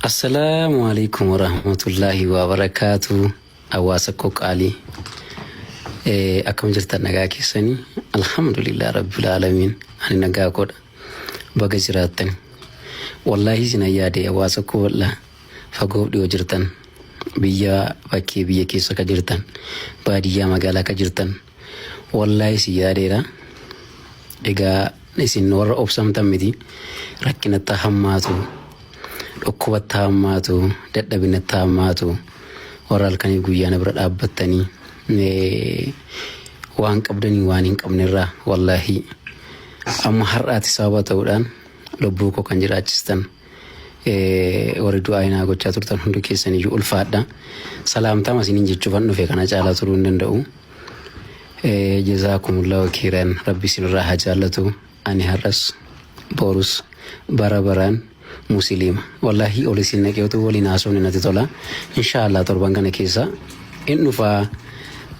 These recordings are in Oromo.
Assalamualaikum warahmatullahi wabarakatuh. Awasa ko qali. Akkam jirtan nagaa keessanii. Alhamdulillah rabbil alamin. Ani nagaa godha. Baga jiraatan. Wallahi sina yaade awasa ko walla. Fagoo dhiyoo jirtan. Biyya bakkee biyya keessa ka jirtan. Baadiyyaa magaalaa ka jirtan. Wallahi si yaadeera. Egaa isin warra obsamtan miti. Rakkina hammaatu. Dhukkuba hammaatu, dadhabina hammaatu warra halkanii guyyaana bira dhaabbattanii waan qabdanii waan hin qabnerraa wallahi amma har'aati sababa ta'uudhaan lubbuu koo kan jiraachistan warri du'aa gochaa turtan hundi keessaniyyuu ulfaadha. Salaamtama isiniin jechuufan dhufe kana caalaa turuu hin danda'u. Jazaakumullahu khairan rabbi isinirraa haa jaallatu. Ani har'as borus bara baraan Muslima wallahi olisin nageetu wali naasonni nati tola inshallah torban kana keessa innufa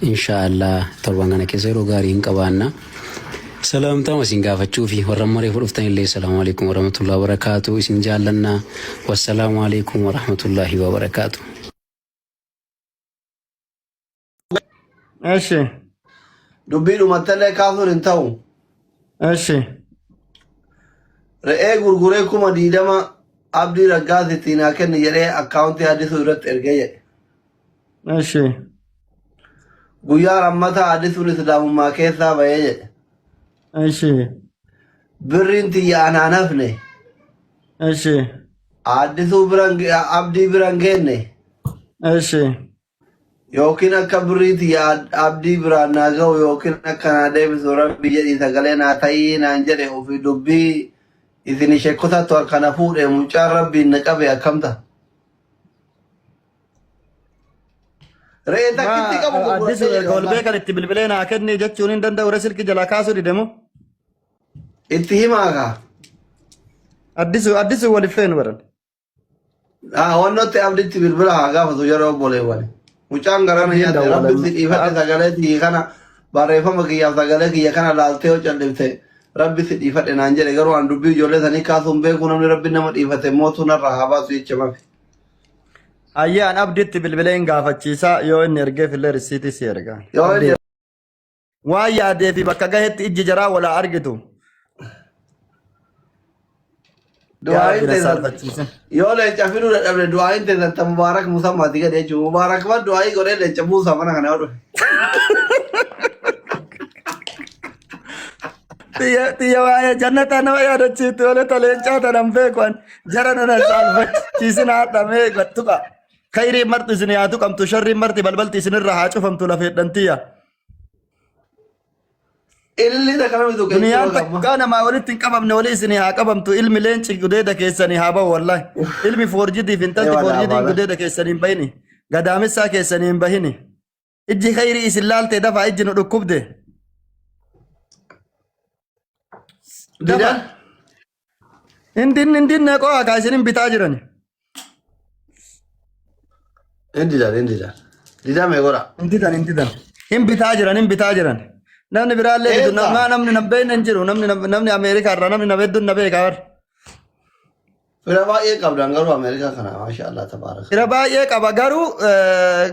inshallah torban kana keessa yeroo gaarii hin qabaanna. Salaamtama isin gaafachuu fi warra maree fudhuftan illee assalamu alaykum warahmatullahi wabarakatuh. Isin jaallanna wassalamu alaykum warahmatullahi wabarakatuh. Eshi dubbiidhu mattalee kaasuun hin ta'u. Eshi Re'ee gurguree kuma diidama abdii raggaasitti naa kenni jedhee akkaawuntii addisuu irratti ergee jedhe. Eshi Guyyaa rammataa addisuun islaamummaa keessaa bahee jedhe. Eshi Birriin tiyya anaan hafne. Eshi Addisuu abdii biran geenne. Eshi Yookiin akka birrii tiyya abdii biraan naa ga'u yookiin akka naa deebisu rabbi jedhii sagalee naa ta'ii naan jedhe ofii dubbii isin sheekotatu harkana fuudhe mucaan rabbiin na qabe akkamta. Re'ee takkitti qabu addis golbee kan itti bilbilee naa kenni jechuun hin danda'u re silki jalaa kaasuu didemu. itti himaa kaa. Addis waliif feenu baran. Wannotti abditti bilbila haa gaafatu yeroo obboleewwan. Mucaan garana nyaate rabbitti dhiifadhe sagalee tiyya kana barreeffama kiyyaaf sagalee kiyya kana laaltee yoo callifte rabbitti dhiifadhe naan jedhe garuu an dubbii ijoollee sanii kaasuun beeku namni rabbi nama dhiifate mootuu narraa haa baasu jecha mafi. Ayyaan abditti bilbilee hin gaafachiisaa yoo inni ergeef illee risiitii si erga. Waan yaadee fi bakka gahetti ijji jaraa walaa argitu. Yoo leenca fiduu dadhabde du'aayin teessan ta mubaarak musammaati gadi jechuun mubaarak waan du'aayii godhee leenca muusaa mana kana yoo dhufe. Tiyya waa'ee jannataa nama yaadachiitti oleta leencaa tanan beekuan jara nana saalfachiisin haadhamee gattuqa. Khayrii marti isin haa tuqamtu sharrii marti balbalti isinirra haa cufamtu lafeedhantiyya. Ilmi takana bitu Duniyaan takkaa namaa walitti hin qabamne walii isin haa qabamtu ilmi leenci gudeeda keessanii haa bahu wallahi. Ilmi foorjidiif intalti foorjidiin gudeeda keessanii hin bahini. Gadaamessaa keessanii hin bahini. Ijji khayrii isin laaltee dafaa ijji nu dhukkubde. Didan? Indin neqoo haa isinin bitaa jirani. Indidan. Didan meeqoodha? Indidan. Hin bitaa jiran. Namni biraallee bitu namni nabbeen hin jiru namni Ameerikaa irraa namni nabedduun na beekaa warra. Fira baay'ee qabdan garuu Ameerikaa kana maashaallah tabaaraka. Fira baay'ee qaba garuu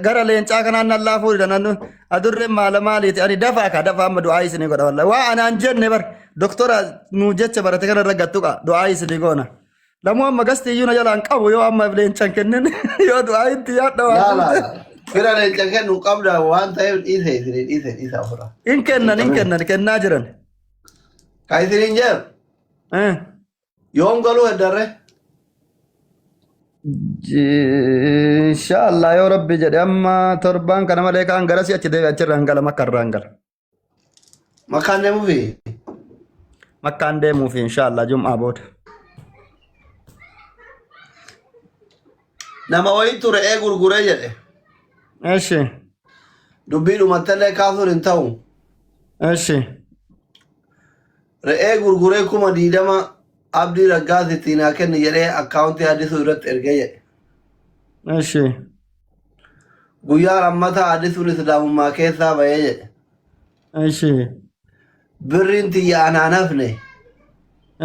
gara leencaa kanaan nan laafuu didhan adurreen maaliiti ani dafaa amma du'aa isinii godha wallahi waa anaan jenne bar doktora nu jecha barate kana irra gattuqa du'aa isinii goona. Lamuu amma gasti iyyuu na jalaan qabu yoo amma leencaan kennin yoo du'aa itti yaadda waan. Fira leenca kennu qabda waan ta'eef dhiise ofirra. In kennan kennaa jiran. Ka isiniin jeer. Yoom galuu heddarre? Inshallah yoo rabbi jedhe amma torbaan kana malee kaan garasi achi deebi achirraan gala makkarraan gala. Makkaan deemuufi? Makkaan deemuufi inshallah jum'aa booda. Nama wayiitu re'ee gurguree jedhe. Eshi Dubbiidhu mattalee kaasuun hin ta'u. Eshi Re'ee gurguree kuma diidama abdii raggaasitti naa kenni jedhee akkaawuntii addisuu irratti ergee jedhe. Eshi Guyyaa rammataa addisuun islaamummaa keessaa bahee jedhe. Eshi Birriin tiyya anaan hafne.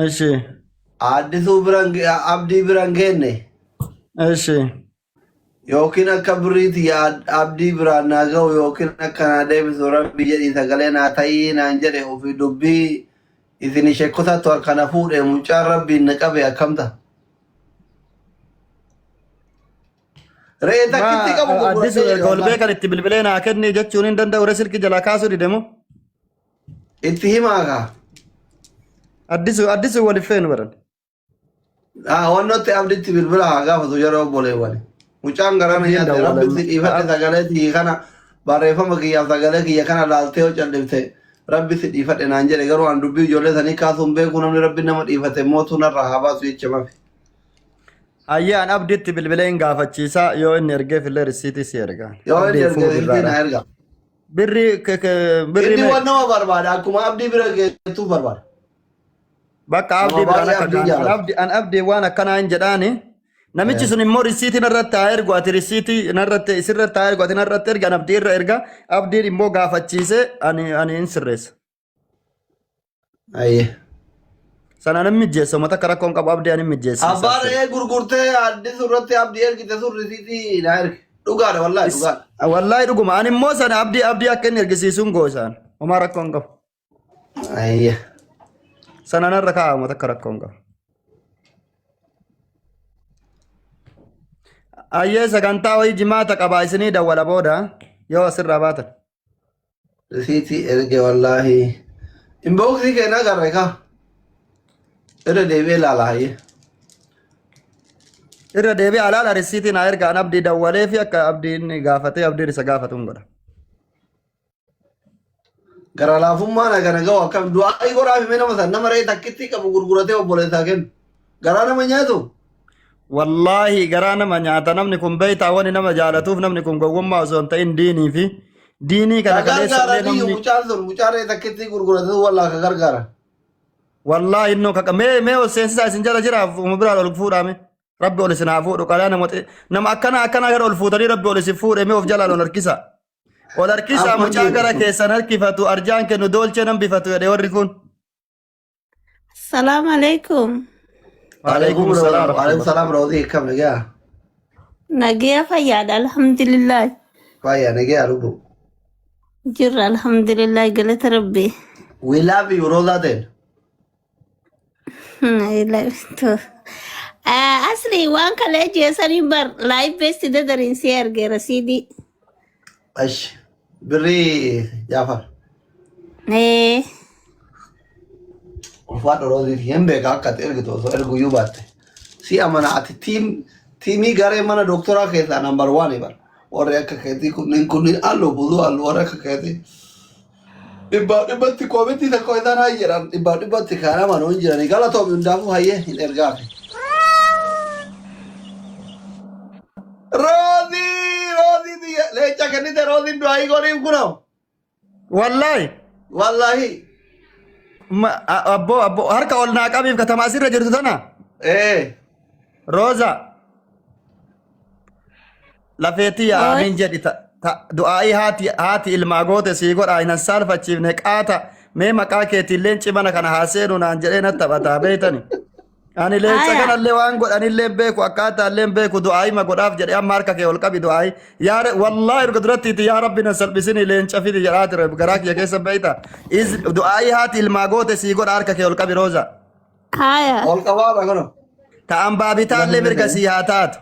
Eshi addisuu biran abdii biran geenne ايش yookiin akka birriiti abdii biraan naa ga'u yookiin akka naa deebisu rabbi jedhi sagalee naa ta'ii naan jedhe ofii dubbii isin sheekotatu harkana fuudhe mucaan rabbiin na qabe akkamta. Re'ee takkitti qabu addis golbee kan itti bilbilee naa kenni jechuun hin danda'u re silki jalaa kaasuu didemu. Itti himaa kaa. Addis waliif feenu baran. Wannotti abditti bilbila haa gaafatu yeroo obboleewwani. Mucaan garana nyaate rabbitti dhiifadhe sagaleetii kana barreeffama kiyyaaf sagalee kiyya kana laaltee yoo callifte rabbitti dhiifadhe naan jedhe garuu an dubbii ijoollee sanii kaasuun beeku namni rabbi nama dhiifate mootuu narraa haa baasu jecha mafi. Ayyaan abditti bilbilee hin gaafachiisaa yoo inni ergeef illee risiitii si erga. Yoo inni ergeef na erga. Birri waan nama barbaada akkuma abdii bira geessuuf barbaada. Bakka abdii biraan akka an abdii waan akkanaa hin jedhaani. Namichi sun immoo risiitii narratti haa ergu ati risiitii narratti isirratti haa ergu ati narratti erga an abdii irra erga abdiin immoo gaafachiise ani hin sirreessa. Ayyee. Sana nan mijjeessa uummata akka rakkoon qabu abdii ani mijjeessa. Abbaan gurgurtee addis irratti abdii ergite sun risiitii na erge. Dhugaadha wallaahi dhugaadha. Wallaahi dhuguma ani immoo sana abdii akka inni ergisiisuun goosaan homaa rakkoon qabu. Ayyee. Sana narra kaa'a uummata akka rakkoon qabu. Ayyee sagantaa wayii jimaata qabaa isinii dawwala booda yoo asirraa baatan. Risiitii erge wallaahi. Inboksii keenyaa garree kaa. Irra deebi'ee ilaala hayyee. Irra deebi'ee alaala risiitii naa ergaan abdii dawwalee fi akka abdiin gaafatee abdiin isa gaafatuun godha. Gara laafummaan agana ga'u akkam du'aa godhaaf himee nama sana nama re'ee takkitti qabu gurguratee obboleessaa kennu. Garaa nama nyaatu. Wallaahi garaa nama nyaata namni kun beeytaa wani nama jaalatuuf namni kun gowwummaa osoo hin ta'in diinii fi diinii kana kaleessallee namni. Mucaan sun mucaan re'ee takkitti gurguratee wallaa ka gargaara. Wallaahi innoo kaqa mee ol seensisaa isin jala jiraaf biraan ol fuudhame. Rabbi ol isin haa fuudhu qalaa nama akkana gara ol fuutanii rabbi ol isin fuudhe mee of jalaan ol harkisa. Ol harkisa mucaa gara keessan harkifatu arjaan kennu doolchee nan bifatu jedhe warri kun. Assalamu alaikum. Waalaikum salaam. Waalaikum salaam roodii kam nagaa. Nagaa fayyaadha alhamdulillah. Fayyaa nagaa lubu. Jirra alhamdulillah galata rabbi. We love you Rosa then. I love you too. Asli waan kale jeesanii bar live best dadarin si ergeera sidi. Ash birri Jaafar. Uffata roodii hin beeka akka ergitu osoo ergu iyyuu baatte. Si amana ati tiimii garee mana doktoraa keessaa nambar 1 bar. Warri akka keetii kunniin allu buduu allu warri akka keetii. Dhibbatti koomitii tokko isaan haa jedhan dhibbatti kaana manoon jiranii galatoomii hundaafuu hayyee hin ergaafi. Roodii leecha kennite roodiin du'aa godhiin kunoo. Wallaahi. Abbo harka ol naa qabiif katamaa asirra jirtu tana. Rooza. Lafeetii yaa'aniin jedhi du'aa'ii haati ilmaa goote sii godhaa hin saalfachiifne qaata mee maqaa keetiillee cimana kana haaseenu naan jedhee natti taphataa beeytani. Ani leenca kanallee waan godhanillee beeku akkaataallee beeku du'aa'ii ma godhaaf jedhee amma harka kee ol qabi du'aa'ii. Wallaahi erga durattiiti yaa rabbi na salphisini leenca fidi jedhaa ture garaa kiyya keessa beeyta. Du'aa'ii haati ilmaa goote sii godha harka kee ol qabi Rooza. Ol qabaadha kuno. Ta'an baabitaallee mirga sii haa taatu.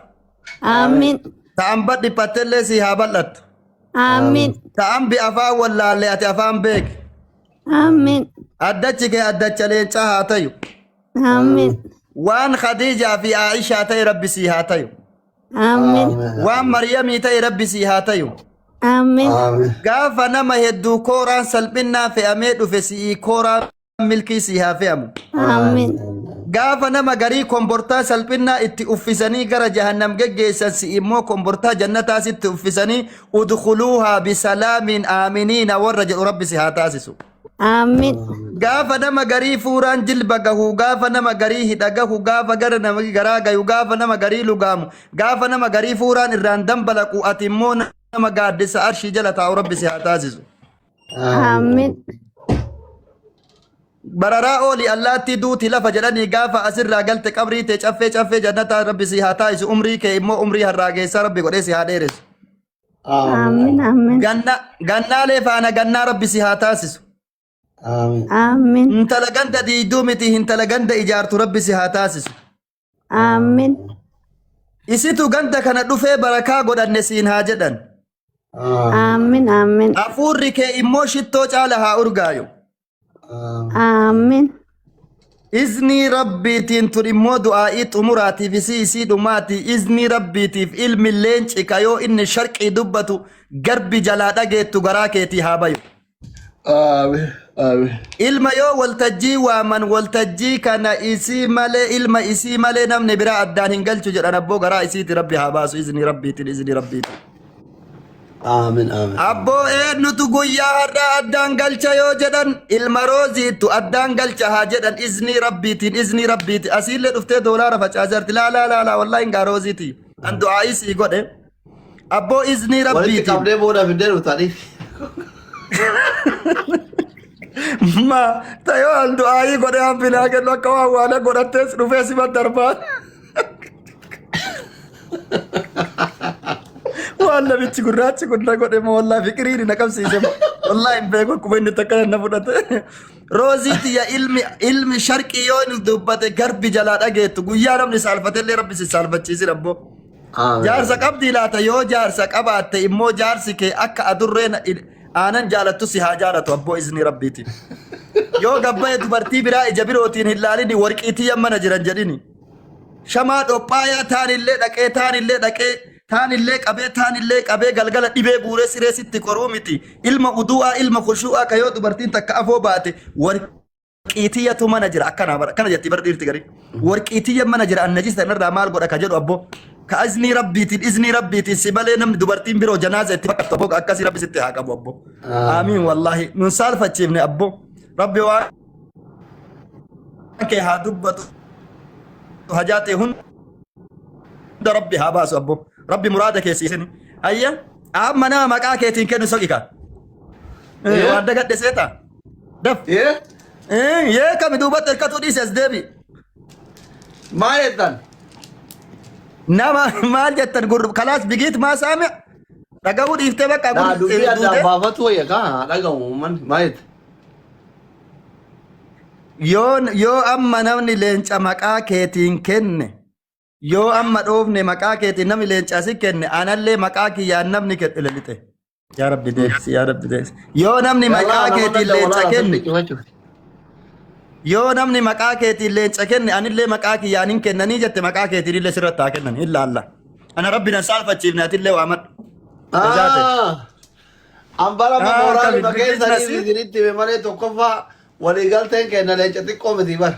Amiin. Ta'an badhiphattellee sii haa bal'attu. Amiin. Ta'an bi afaan wallaallee ati afaan beeki. Amiin. Addachi kee addacha leencaa haa tayu. Amiin. Waan Khadiijaa fi Aishaa ta'e rabbi sii haa tayu. Amiin. Waan Maryamii ta'e rabbi sii haa tayu. Amiin. Gaafa nama hedduu kooraan salphinnaa fe'amee dhufe si'ii kooraan milkii sii haa fe'amu. Amiin. Gaafa nama garii kombortaa salphinnaa itti uffisanii gara jahannam geggeessan si immoo kombortaa jannataas itti uffisanii udkhuluuhaa bisalaamin aaminiina warra jedhu rabbi si haa taasisu. Amiin. Gaafa nama garii fuuraan jilba gahu, gaafa nama garii hidha gahu, gaafa gara nama garaa gayu, gaafa nama garii lugaamu, gaafa nama garii fuuraan irraan dambalaqu ati immoo nama gaaddisa arshii jala taa'u rabbi si haa taasisu. Amiin. bararaa ooli allaatti duuti lafa jedhanii gaafa asirraa galte qabrii tee caffee jannata rabbi si haa taasisu umrii kee immoo umrii harraa geessaa rabbi godhee si haa dheeressu. Amin. Amin. Gannaalee faana gannaa rabbi si haa taasisu. Amin. Intala ganda diiduu miti intala ganda ijaartu rabbi si haa taasisu. Amin. Isitu ganda kana dhufee barakaa godhanne siin haa jedhan. Amin. Amin. Hafuurri kee immoo shittoo caala haa urgaayu. Amin. Iznii rabbiitiin tun immoo du'aa'ii xumuraatiif isii dhumaati. Iznii rabbiitiif ilmi leenci kayoo inni sharqii dubbatu garbi jalaa dhageettu garaa keetii haa bayu. Ilma yoo waltajjii waaman waltajjii kana isii malee ilma isii malee namni biraa addaan hin galchu jedhan abboo garaa isiiti rabbi haa baasu iznii rabbiitiin. Abboo eenyutu guyyaa har'aa addaan galcha yoo jedhan ilma rooziitu addaan galcha haa jedhan iznii rabbiitiin asiillee dhuftee doolaara facaasaarti laa wallaahi hingaa rooziiti an du'aa'ii sii godhe abboo iznii rabbiitiin. Ma tayo an du'aa'ii godhe hambinaa kennu akka waan waana godhattees dhufee sima darbaan. Waan namichi gurraachi kun na godhe ma wallaahi fikiriin na qabsiise wallaahi hin beeku akkuma inni takka na fudhate. Rooziiti ya ilmi sharqii yoo inni dubbate garbi jalaa dhageettu guyyaa namni saalfatellee rabbi si saalfachiisin abboo. Jaarsa qabdii laata yoo jaarsa qabaatte immoo jaarsi kee akka adurreen aanan jaalattu si haa jaalatu abboo iznii rabbiitiin. Yoo gabba'e dubartii biraa ija birootiin hin laalini warqiitii yammana jiran jedhini. Shamaa dhophaayaa taanillee qabee galgala dhibee guuree siree sitti koruu miti. Ilma udu'aa ilma khushu'aa ka yoo dubartiin takka afoo baate warqiitiyyatu mana jira akkana jetti bar dhiirti gari. Warqiitiyya mana jira annajisa irraa maal godha ka jedhu abboo. Ka iznii rabbiitiin si malee namni dubartiin biroo janaaza itti bakka tokko akkasii rabbi sitti haa qabu abboo. Amiin wallaahi nun saalfachiifne abboo. Rabbi waan kee haa dubbatu hajaatee hunda rabbi haa baasu abboo. Rabbi muraada keessiisini. Ayya amma nama maqaa keetiin kennu soqika. Waan dagadhe seeta. Daf. Yee kami duubatti hirkatu dhiises deebi. Maal jettan? Nama maal jettan gurru kalaas bigiit maa saame dhagahuu dhiiftee bakka Naa dubbii addaan baafatu wayya kaa dhagahu uummanni maal jette? yoo amma namni leenca maqaa keetiin kenne yoo amma dhoofne maqaa keetiin namni leenca si kenne anallee maqaa kiyyaan namni kedhelelite yaa rabbi deessi yoo namni maqaa keetiin leenca kenne yoo namni maqaa keetiin leenca kenne anillee maqaa kiyyaan hin kennanii jette maqaa keetiin illee sirratti haa kennan ilaalla ana rabbi nan saalfachiifne atillee waamadhu. Ambara mooraalii bakeessanii isinitti malee tokkoffaa waliigalteen kenna leenca xiqqoo miti bar.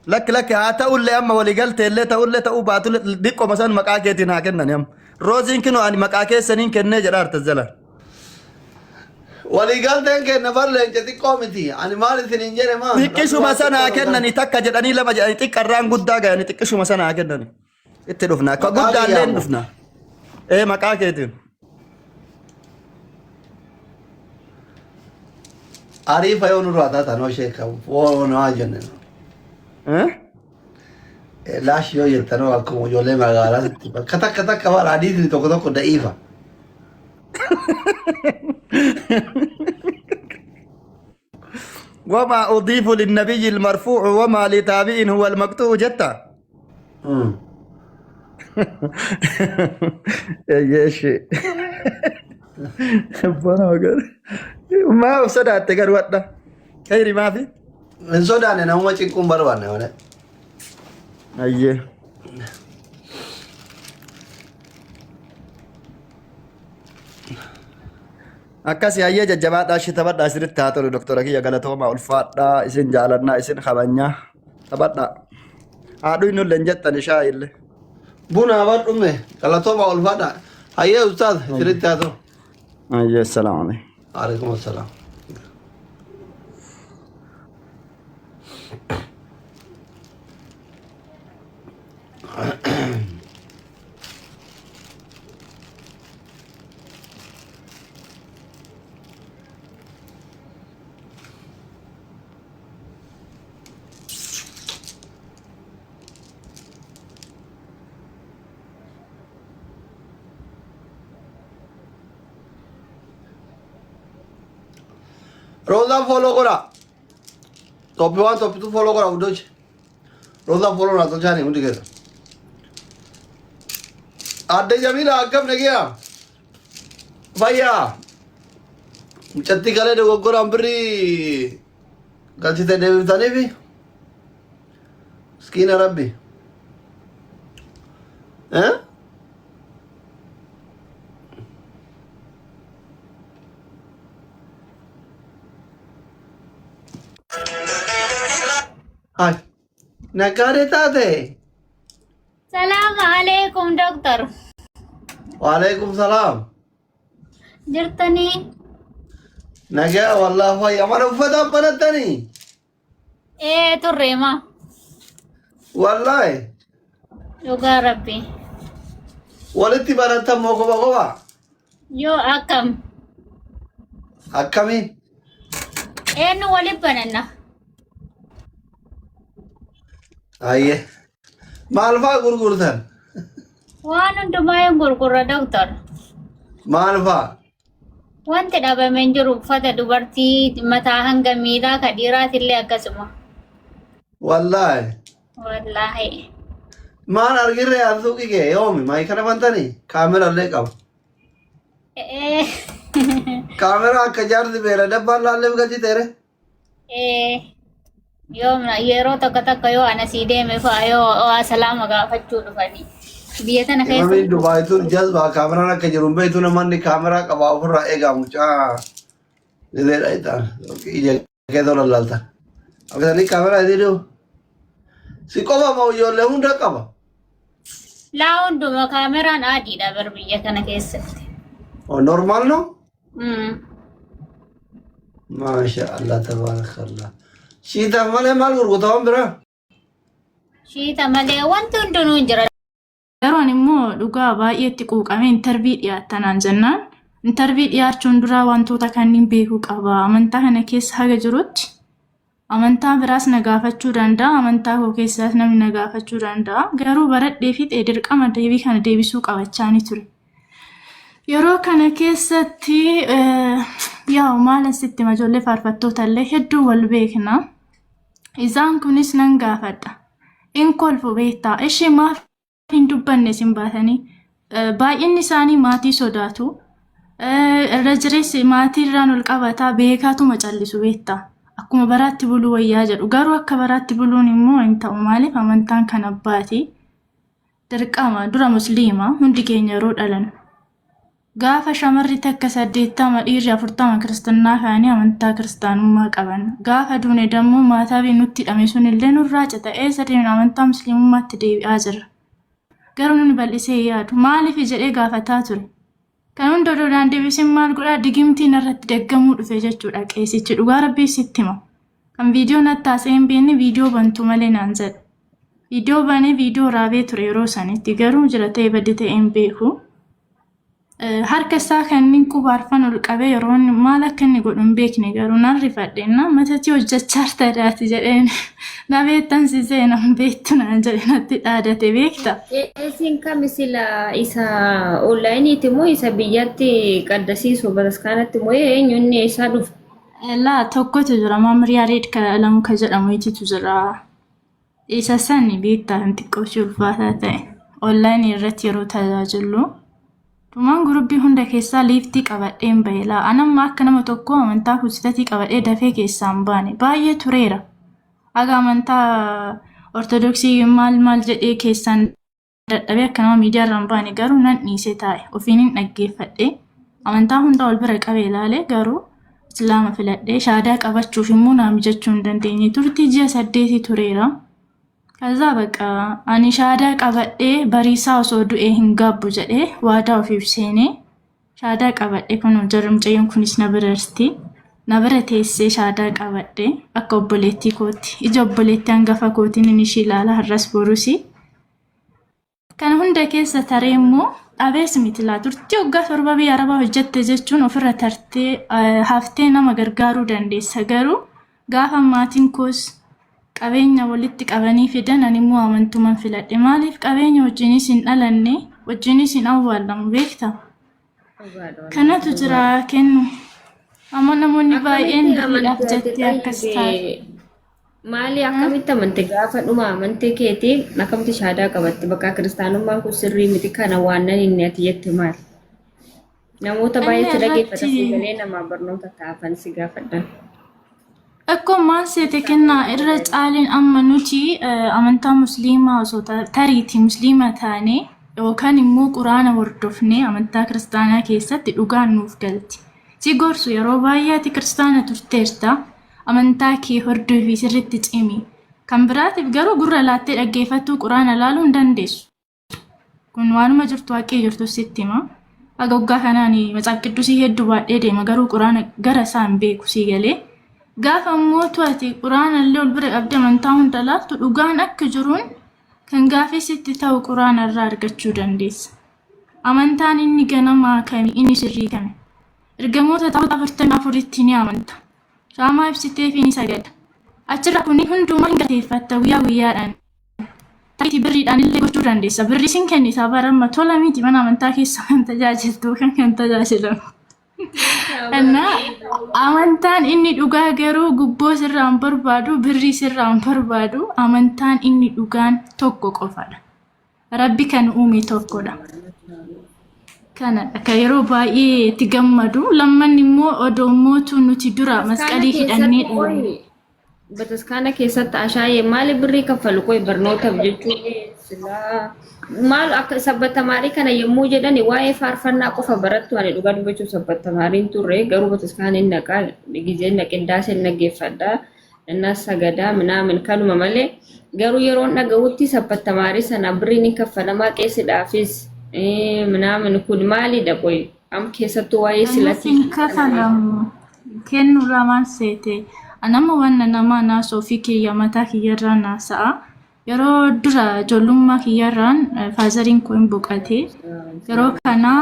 Lakki haa ta'ullee amma waliigalteellee ta'uu baatu dhiqqoma san maqaa keetiin haa kennani amma. Rooziin kinoo ani maqaa keessaniin kennee jedha artazala. Waliigalteen kenna bar leenca xiqqoo miti ani maal isiniin jedhe maa. Xiqqishuma sana haa kennani takka jedhanii lama jedhanii xiqqarraan guddaa ga'anii xiqqishuma sana haa kennani. Itti dhufna akka guddaallee hin dhufna. Maqaa keetiin. Ariifa yoo nurraa taata noo sheeka noo jenne. Laash yoo jettanoo akkuma ijoollee magaalaatti bakka takka bara adiitiin tokko da'iifa. وما أضيف للنبي المرفوع وما لتابع هو المقطوع جتا. يا شيء. ما صدقت تقر وقتا خيري ما في من صدقنا أنا هم تكون بروانا ولا أيه akkasi hayyee jajjabaadhaa shi taphadhaa isinitti haa tolu doktora kiyya galatooma ulfaadhaa isin jaalannaa isin kabajnaa taphadhaa haadhu inni illee jettan ishaa illee buna badhume galatooma ulfaadhaa hayyee ustaaz isinitti haa tolu hayyee salaamu alaykum alaikum assalam Rosa follow kora. Topi 1 topi 2 follow kora udoch. Rosa follow na to chani mundi kesa. Adde Jamila agam ne gaya. Bhaiya. Chatti kale de gogor ambri. Galchi te devi tane bhi. Skin Rabbi. Eh? Hi. Nakare tate. Salam alaikum doctor. Walaikum salam. Jirtani? Naga wallah bhai amar ufada panatani. Turrema. Wallahi. Yoga Rabbi. Walitti barata moko bagoba. Yo akam. Akkami. Nu wali banana. Ayye. Malfa gurgurtan. Waan hundumaa gurgura doctor. Malfa. Wanti dhabameen jiru uffata dubartii mataa hanga miilaa ka dhiiraatillee akkasuma. Wallahi. Wallahi. Maan argirre arsuuqi kee yoomi maayii kana bantanii kaameraallee qaba. Kaameraa akka jaarsi beela dabbaan laallee galchi teere. Yeroo takka takka yoo ana sii deeme fa'aa yoo salaama gaafachuu dhufanii. Biyya tana keessa. Imamiin Dubaayituun jazbaa kaameraan akka jiru beektu namanni kaameraa qabaa ofirraa eegaa mucaa. Nideedha itaan ija keessa lallaaltan. Akkasanii kaameraa itti dhiyu. Si qofa moo ijoollee hunda qaba? Laa hunduma kaameraan adiidha bar biyya kana keessatti. Normaal no? Masha Allah tabarakallah. Shiita malee maal gurgurtaan biraa? Shiita malee wanti hundinuu hin jira. Yeroon immoo dhugaa baay'eetti quuqamee intarvii dhiyaattanaan jennaan. Intarvii dhiyaachuun duraa wantoota kanneen beekuu qaba. Amantaa kana keessa haga jirutti amantaa biraas na gaafachuu danda'a. Amantaa koo keessaas namni na gaafachuu danda'a. Garuu baradhee fi dirqama deebii kana deebisuu qabachaani ture. Yeroo kana keessatti yaa maalan sitti ijoollee faarfattoota illee hedduu wal beekna. Isaan kunis nan gaafadha. In kolfu beektaa. Ishee maaf hin dubbanne sin baatanii baay'inni isaanii maatii sodaatu. Irra jireessi maatii irraan ol qabataa beekaatu macallisu beektaa. Akkuma baraatti buluu wayyaa jedhu. Garuu akka baraatti buluun immoo hin ta'u maaliif amantaan kan abbaati. Dirqama dura musliima hundi keenya yeroo dhalan. Gaafa shamarri takka 80 dhiirri 40 kiristaanaa kaanii amantaa kiristaanummaa qaban. Gaafa duune dammoo maataa nutti hidhame sun illee nurraa cita'ee sadeen amantaa musliimummaatti deebi'aa jira. Garuu nuni bal'isee yaadu maaliif jedhee gaafataa ture. Kan hunda dodaan deebisin maal godhaa digimtiin irratti daggamuu dhufe jechuudha qeesichi dhugaa rabbii sitti hima. Kan viidiyoon attaasee hin beekne viidiyoo bantu malee naan jedhe. Viidiyoo banee viidiyoo raabee ture yeroo sanitti garuu jira ta'ee badde ta'ee hin beeku. Harka isaa kanneen qubaarfan ol qabee yeroo maal akka inni godhu hin beekne garuu naan rifadheenna matatti hojjechaa taadaati jedheen na beektan si seenan beektu naan jedhe natti dhaadate beekta. Isin kam sila isa onlaayiniiti moo isa biyyatti qaddasiisu bataskaanatti moo eenyuun isaa dhufu? Laa tokkotu jira maamriyaa reed lamu ka jedhamu ititu jira. Isa sani beektaa hin xiqqooshi ulfaataa ta'e onlaayinii irratti yeroo tajaajilu. Tumaan gurubbii hunda keessaa liiftii qabadheen baay'ee anamma akka nama tokko amantaa kuusitatii qabadhee dafee keessaan baane baay'ee tureera. Aga amantaa ortodoksii maal jedhee keessaan dadhabee akka nama miidiyaarraan baane garuu nan dhiisee taa'e ofiin hin dhaggeeffadhe. Amantaa hunda ol bira qabee ilaale garuu islaama filadhee shaadaa qabachuuf immoo naa mijachuu hin dandeenye turtii ji'a 8 tureera. Kaza baqa ani shaadaa qabadhee bariisaa osoo du'ee hin gaabbu jedhee waadaa ofiif seenee shaadaa qabadhee kun jarumcayyoon kunis na birarti. Na bira teessee shaadaa qabadhee akka obboleettii kooti. Ija obboleettii hangafa kootiin inni ishii ilaala har'as borusi. Kana hunda keessa taree immoo dhabees miti laa turtii waggaa 7 biyya Arabaa hojjette jechuun ofirra tartee haftee nama gargaaruu dandeessa garuu gaafa maatiin koos qabeenya walitti qabanii fidan ani immoo amantuman filadhe maaliif qabeenya wajjinis hin dhalanne wajjinis hin awwaallamu beekta kanatu jira kennu Amma namoonni baay'een akkamitti duriidhaaf amante ati jettee akkas taate. tayyibee maali akkamitti amante gaafa dhuma amante keetii akkamitti shaadaa qabatte bakka kiristaanummaan kun sirrii miti kana waan nan inni ati jette maali? Namoota Inni baay'eetti dhaggeeffata irratti sagalee namaa barnoota taafan si gaafadhan. akkuma maal seete kennaa irra caaliin amma nuti amantaa musliimaa osoo tariitii musliima taane yookaan immoo quraana hordofnee amantaa kiristaanaa keessatti dhugaan nuuf galti. Si gorsu yeroo baay'ee ati kiristaana turteerta amantaa kee hordofii sirriitti cimi. Kan biraatiif garuu gurra laattee dhaggeeffattuu quraana ilaaluu hin dandeessu. Kun waanuma jirtu waaqee jirtu sitti hima. Agoggaa kanaan matsaaf qidduusii hedduu baadhee deema garuu quraana gara isaan beeku sii galee. Gaafa immoo ati quraana illee ol bira qabdee amantaa hunda laaltu dhugaan akka jiruun kan gaafii sitti ta'u quraana irraa argachuu dandeessa. Amantaan inni ganamaa kami inni sirrii kami. Ergamoota ta'uu 44tti ni amanta. Shaamaa ibsitee fi ni sagada. Achirra kun hundumaa hin gateeffatta guyyaa guyyaadhaan. Ta'itii birriidhaan illee gochuu dandeessa. Birri sin kennisaa baramma tola miti mana amantaa keessa kan tajaajiltu kan tajaajilamu. Innaa amantaan inni dhugaa garuu gubboo sirraan barbaadu birrii sirraan barbaadu amantaan inni dhugaan tokko qofadha. Rabbi kan uume tokkodha. Kana akka yeroo baay'ee itti gammadu lamman immoo odoomootu nuti dura masqalii hidhannee dhalane. Bataskaana keessatti ashaayee maali birrii kaffalu qoy barnootaaf jechuun silaa maal akka sabbatamaarii kana yommuu jedhani waa'ee faarfannaa qofa barattu ani dhugaa dubbachuu sabbatamaariin turre garuu bataskaana inni dhaqaa gizeen dhaqindaaseen dhaggeeffadhaa innas sagadaa minaamin kanuma malee garuu yeroo dhaga'utti sabbatamaarii sana birriin ni kaffalamaa qeessidhaafis minaamin kun maalidha qoy am keessattuu waa'ee silatti Sin kafalamu kennu lamaan seete. Anama wanna nama naasoo fi kiyya mataa kiyyarraa naasa'a. Yeroo dura ijoollummaa kiyyarraan faazariin koo hin boqate. Yeroo kana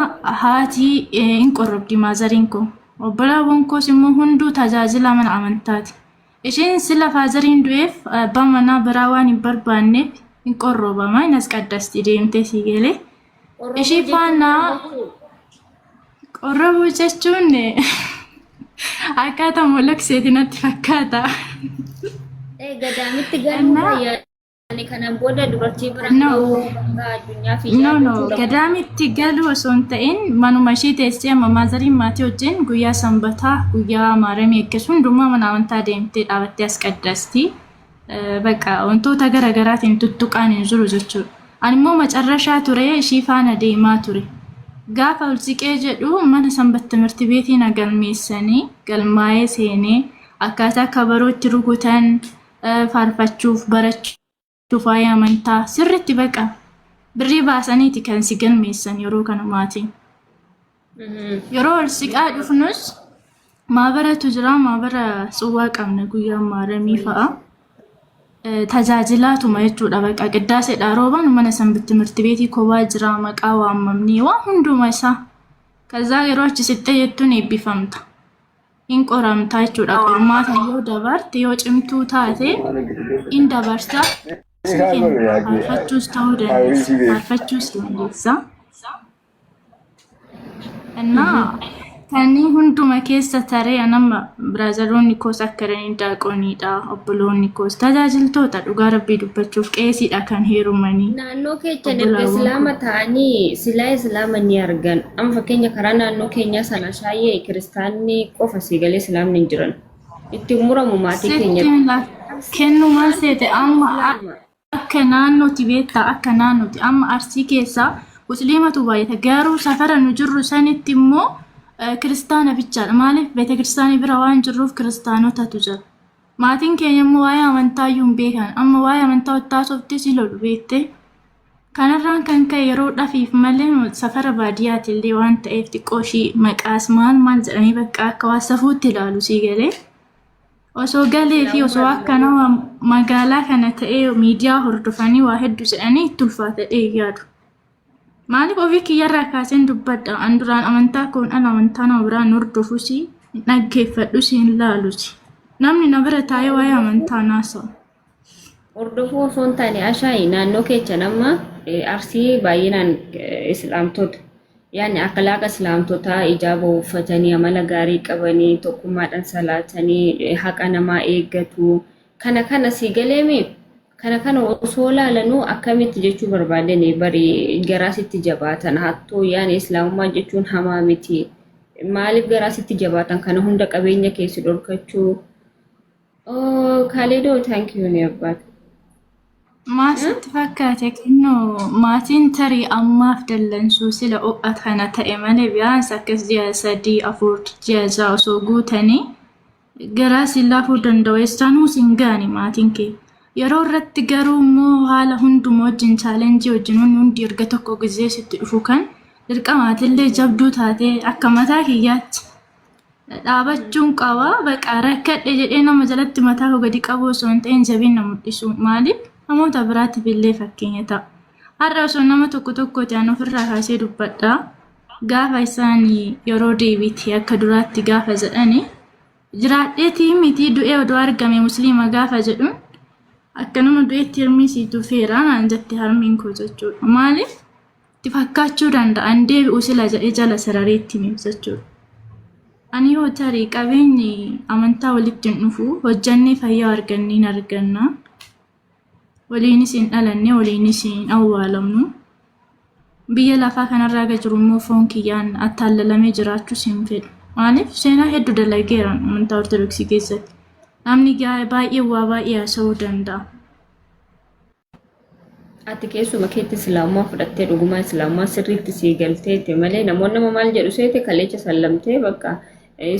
haati hin qorrobdi maazariin koo. Obbolaawwan koos immoo hunduu tajaajila mana amantaati. Isheen sila faazariin du'eef abbaa manaa biraa waan hin barbaanneef hin qorrobama. Innas qaddasti deemtee sii galee. Ishee faana qorrobuu jechuun akkaataa molokseeti natti fakkaata. Gadaamitti galuu yaani kanaan booda dubartii bira addunyaa fi gadaamitti galuu osoo hin ta'in manuma ishee teessee amma maazariin maatii wajjin guyyaa sanbataa guyyaa maaramii eeggasu hundumaa mana amantaa deemtee dhaabattee as qaddasti. Bakka wantoota garaagaraatiin tuttuqaan hin jiru jechuudha. Ani immoo macarrashaa ture ishii faana deemaa ture. Gaafa ulsiqee jedhu mana sanbata timirti beetii na galmeessanii galmaa'ee seenee akkaataa kabarootti rukutan faarfachuuf barachuuf waa'ee amantaa sirriitti baqa birrii baasaniiti kan si galmeessan yeroo kana maatiin. Yeroo ulsiqaa dhufnus maabaratu jira maabara tsuwwaa qabna guyyaa maaramii fa'a. Tajaajilaatuma jechuudha baqa qiddaaseedha rooban mana sanbata timirti beetii kophaa jira maqaa waamamnii waan hunduma isaa kazaa yeroo achi sittee jettuun eebbifamta hin qoramta jechuudha qormaata yoo dabarte yoo cimtuu taate hin dabarsa faarfachuus ta'uu dandeessa. Innaa Kani hunduma keessa taree nama biraazaloonni koos akkaranii daaqoniidha obboloonni koos tajaajiltoota dhugaa rabbii dubbachuuf qeesiidha kan heerumanii. Naannoo keechan erga islaama ta'anii silaa islaama ni argan. Amma fakkeenya karaa naannoo keenya sana shaayee kiristaanni qofa siigalee islaamni hin jiran. Itti muramu maatii keenya. Kennumaan seete amma akka naannootti beektaa akka naannootti amma arsii keessaa musliimatu baay'ata garuu safara nu jirru sanitti immoo kiristaana bichaadha. Maaliif beete kiristaanii bira waan jirruuf kiristaanotatu jira. Maatiin keenya immoo waa'ee amantaa iyyuu hin beekan. Amma waa'ee amantaa wattaasofti si lolu beekte. Kanarraan kan ka'e yeroo dhafiif malee safara baadiyyaati illee waan ta'eef xiqqoo ishii maqaas maal jedhanii bakka akka waan safuutti ilaalu sii galee. Osoo galee fi osoo akka nama magaalaa kana ta'ee miidiyaa hordofanii waa hedduu jedhanii itti ulfaatadhee yaadu. Maaliif ofii kiyyarraa kaaseen dubbadha. An duraan amantaa koon ala amantaa nama biraan hordofuusi dhaggeeffadhuusi hin laaluusi. Namni na bira taa'ee waa'ee amantaa naasa'a. Hordofuu osoo hin taane ashaayi naannoo keechan amma arsii baay'inaan islaamtota. yaani akhlaaqa islaamtotaa ijaaba uffatanii amala gaarii qabanii tokkummaadhaan salaatanii haqa namaa eeggatu kana si galeemi kana osoo laalanuu akkamitti jechuu barbaadanii bari garaasitti jabaatan hattoo yaani islaamummaa jechuun hamaa miti maaliif garaasitti jabaatan kana hunda qabeenya keessi dhorkachuu Khalido thank you ne abbaat Maasitti fakkaate kennoo maatiin tarii ammaaf dallansuu sila o'at kana ta'e malee biyaansa akkas ji'a 3-4 ji'a 6 osoo guutanii garaa sillaafuu danda'u eessaanuu siin gaani maatiin kee yeroo irratti garuu immoo haala hundumaa wajjin chaalenjii wajjin hundi erga tokko gizee sitti dhufu kan dirqamaatillee jabduu taatee akka mataa kiyyaatti dhaabachuun qaba baqa rakkadhe jedhee nama jalatti mataa koo gadi qabu osoo hin ta'in jabeenya mul'isu maaliif namoota biraatiif illee fakkeenya ta'a. Har'a osoo nama tokko ta'an ofirraa kaasee dubbadhaa gaafa isaan yeroo deebiitii akka duraatti gaafa jedhani jiraadheetii miti du'ee odoo argame musliima gaafa jedhuun akka nama du'eetti hirmisiitu feeraa naan jette harmiin koo jechuudha. Maaliif itti fakkaachuu danda'an deebi'u sila jedhee jala sarareetti miif jechuudha. Ani yoo tarii qabeenyi amantaa walitti hin dhufu hojjannee fayyaa arganniin arganna. Waliinis hin dhalanne waliinis hin awwaalamnu. Biyya lafaa kanarraa jiru immoo foon kiyyaan attaallalamee jiraachuus hin fedhu. Maaliif seenaa hedduu dalageera amantaa ortodoksii keessatti. Namni baay'ee waa baay'ee haasa'uu danda'a. Ati keessuma keetti islaamummaa fudhattee dhugumaa islaamummaa sirriitti sii galteetti malee namoonni maal jedhu seete kaleecha sallamtee bakka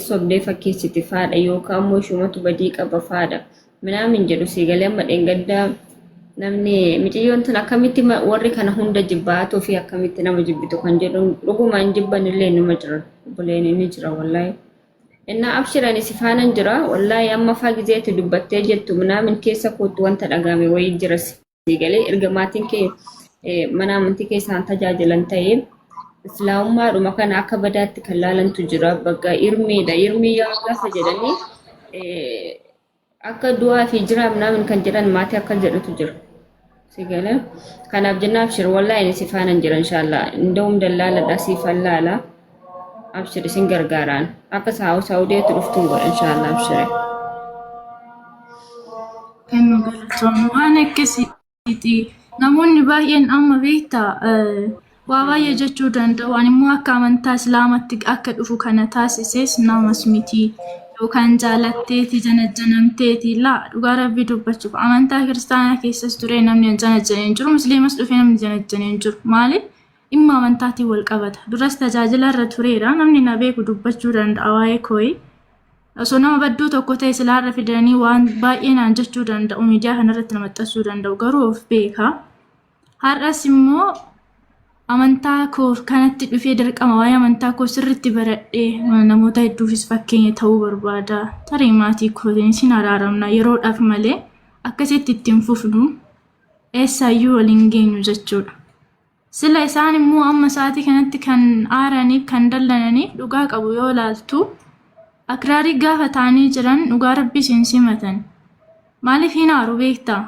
sobdee fakkeessiti faadha yookaan immoo ishumatu badii qaba faadha. Minaamin jedhu sii galee amma dheengaddaa namni miciyyoon tun akkamitti warri kana hunda jibbaatoo fi akkamitti nama jibbitu kan jedhu dhugumaan jibban illee nima jira buleen ni jira wallahi. Inna abshirani si faanan jira wallahi amma faa gizeetti dubbattee jettu minaamin keessa kootu wanta dhagame wayii jira sii galee erga maatiin kee mana amantii keessaan tajaajilan ta'ee islaamummaadhuma kana akka badaatti kan laalantu jira bakka irmiidha irmii yaa gaafa jedhanii akka du'aa fi jira minaamin kan jedhan maatii akka jedhutu jira. Sigale kanaaf jenna abshir wallahi ni sifaanan jira inshallah indawum dallala da sifallala abshir isin gargaaraan akka saawudeetti dhuftuu godha inshallah abshir Kennu galatoomuu waan akkasiiti namoonni baay'een amma beektaa waa baay'ee jechuu danda'u ani immoo akka amantaa islaamatti akka dhufu kana taasisees namas miti yookaan jaalatteeti janajjanamteeti laa dhugaa rabbii dubbachuuf amantaa kiristaanaa keessas ture namni janajjanee hin jiru musliimas dhufee namni janajjanee hin jiru maaliif dhimma amantaatiin wal qabata duras tajaajila irra tureera namni na beeku dubbachuu danda'a waa'ee kooyi osoo nama badduu tokko ta'e silaarra fidanii waan baay'ee naan jechuu danda'u miidiyaa kanarratti nama maxxansuu danda'u garuu of beeka har'as immoo amantaa koo kanatti dhufee dirqama waa'ee amantaa koo sirriitti baradhee namoota hedduufis fakkeenya ta'uu barbaada. Tarii maatii kootiin sin araaramna yeroodhaaf malee akkasitti ittiin fufnu eessaayyuu waliin geenyu jechuudha. Sila isaan immoo amma sa'aatii kanatti kan aaraniif kan dallananiif dhugaa qabu yoo laaltu akraarii gaafa ta'anii jiran dhugaa rabbii siin simatan. Maaliif hin aaru beektaa?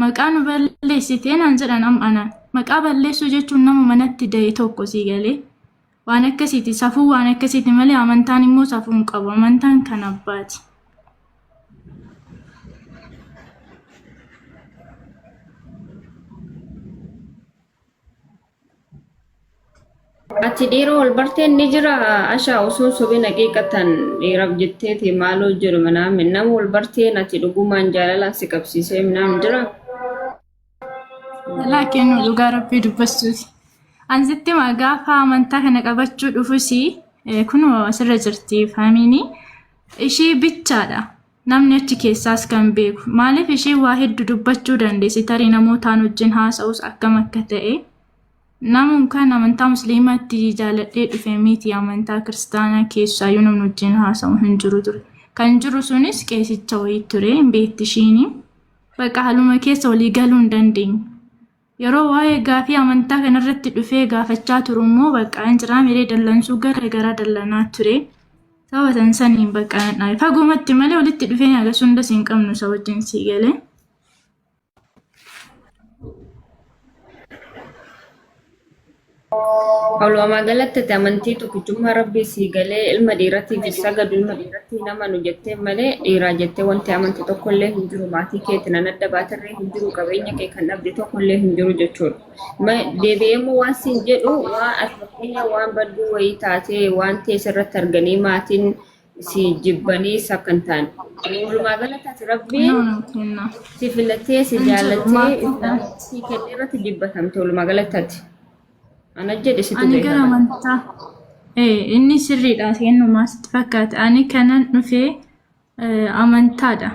Maqaa nu balleessitee naan jedhan am'anaan. Maqaa balleessuu jechuun nama manatti da'e tokko sii galee waan akkasiiti safuu waan akkasiiti malee amantaan immoo safuu hin qabu amantaan kan abbaati. Ati dhiiroo wal barteen ni jira ashaa osoo sobiin haqiiqatan dhiiraaf jetteeti maaloo jiru minaamin nama wal barteen ati dhugumaan jaalalaan si qabsiisee minaamin jira. Laakiin dhugaa rabbii dubbachuuti. Ansitti gaafa amantaa kana qabachuu dhufusi kunoo asirra jirti faamiinii ishii bichaadha. Namni achi keessaas kan beeku. Maaliif ishii waa hedduu dubbachuu dandeessi tarii namootaan wajjin haasa'us akkam akka ta'e. Namoonni kan amantaa musliimaatti jaaladhee dhufe miti amantaa kiristaanaa keessaayyuu namni wajjin haasa'u hin jiru ture. Kan jiru sunis qeesicha wayii ture hin beekti ishiini. Bakka haaluma keessa walii galuu hin dandeenye. Yeroo waa'ee gaafii amantaa kanarratti dhufee gaafachaa turu immoo bakka injiraa miree dallansuu gara dallanaa ture. Sababatan saniin bakka fagoomatti malee walitti dhufeenya agarsiisuu hunda siin qabnu isa wajjin sii galee. Walumaa galatti amantii tokkichummaa rabbii sii galee ilma dhiiratiif sagadu ilma dhiiratii nama nu jettee malee dhiiraa jettee wanti amantii tokkollee hin jiru maatii keetti nan adda baatarree hin jiru qabeenya kee kan dhabde tokkollee hin jiru jechuudha. Deebi'eemmoo waan siin jedhu waan asirratti waan badduu wayii taatee waan teessa irratti arganii maatiin si jibbanii sakkan ta'an. Walumaa galatti rabbiin si filatee si jaalatee si kennee irratti jibbatamte walumaa galatti. Ana jedhe situ Ani gara amantaa inni sirriidha kennumaa sitti fakkaata. Ani kanan dhufee amantaadha.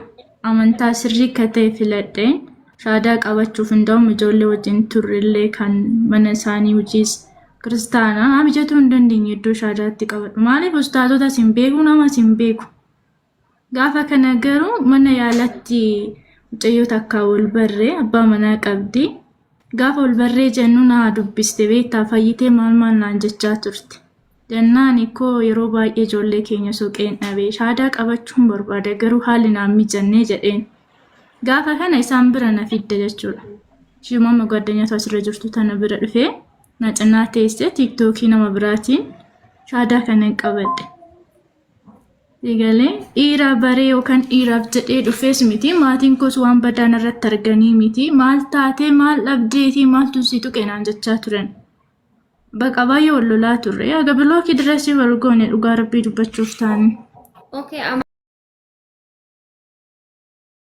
Amantaa sirrii akka ta'e filadheen shaadaa qabachuuf hunda'uun ijoollee wajjin turrellee kan mana isaanii hojiis kiristaanaa mijatuu hin dandeenye iddoo shaadaatti qabadhu. Maaliif ustaatota sin beeku nama sin beeku. Gaafa kana garuu mana yaalatti mucayyoota akka wal barree abbaa manaa qabdi. Gaafa wal barree jennu naa dubbiste beektaa fayyitee maal naan jechaa turte. Jennaan koo yeroo baay'ee ijoollee keenya suuqeen dhabee shaadaa qabachuun barbaada garuu haalli naan mijannee jedheen. Gaafa kana isaan bira na fidde jechuudha. Shimama gwaddanyatu asirra jirtu tana bira dhufee na cinaa teessee tiiktookii nama biraatiin shaadaa kana qabadhe. Egalee dhiira baree yookaan dhiiraaf jedhee dhufees miti maatiin koos waan badaan irratti arganii miti maal taatee maal dhabdeetii maaltu si tuqenaan jechaa turan. Baqa baay'ee wal lolaa turre. Aga bilookii direesii wal goone dhugaa rabbii dubbachuuf taane. Okay,